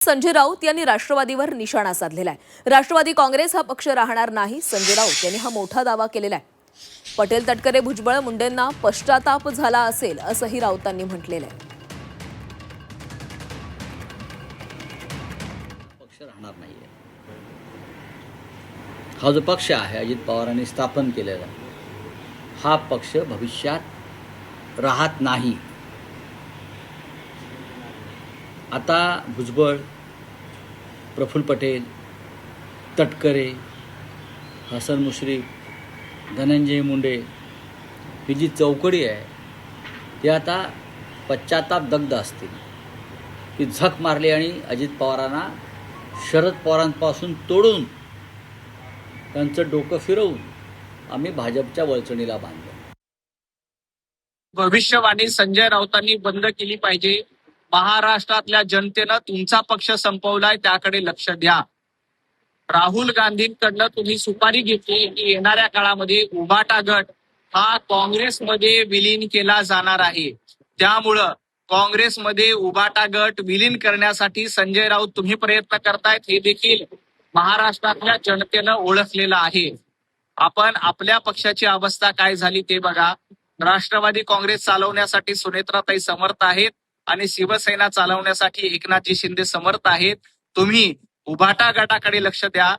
संजय राऊत यांनी राष्ट्रवादीवर निशाणा साधलेला आहे। राष्ट्रवादी काँग्रेस हा पक्ष राहणार नाही, संजय राऊत यांनी हा मोठा दावा केलेला आहे। पटेल, तटकरे, भुजबळ, मुंडेंना पश्चाताप झाला असेल असंही राऊतांनी म्हटलेलं आहे। पक्ष राहणार नाहीये। हा जो पक्ष आहे अजित पवारांनी स्थापन केलेला, हा पक्ष भविष्यात राहत नाही। आता भुजबळ, प्रफुल्ल पटेल, तटकरे, हसन मुश्रीफ, धनंजय मुंडे ही जी चौकडी आहे ती आता पश्चाताप दग्ध असतील की झक मारली आणि अजित पवारांना शरद पवारांपासून तोडून त्यांचं डोकं फिरवून आम्ही भाजपच्या वळचणीला बांधलं। भविष्यवाणी संजय राऊतांनी बंद केली पाहिजे। महाराष्ट्रातल्या जनतेनं तुमचा पक्ष संपवलाय, त्याकडे लक्ष द्या। राहुल गांधींकडनं तुम्ही सुपारी घेतली की येणाऱ्या काळामध्ये उभाटा गट हा काँग्रेसमध्ये विलीन केला जाणार आहे। त्यामुळं काँग्रेसमध्ये उभाटा गट विलीन करण्यासाठी संजय राऊत तुम्ही प्रयत्न करतायत, हे देखील महाराष्ट्रातल्या जनतेनं ओळखलेलं आहे। आपण आपल्या पक्षाची अवस्था काय झाली ते बघा। राष्ट्रवादी काँग्रेस चालवण्यासाठी सुनेत्राताई समर्थ आहेत आणि शिवसेना चालवण्यासाठी एकनाथजी शिंदे समर्थ आहेत। तुम्ही उभाटा गटाकडे लक्ष द्या।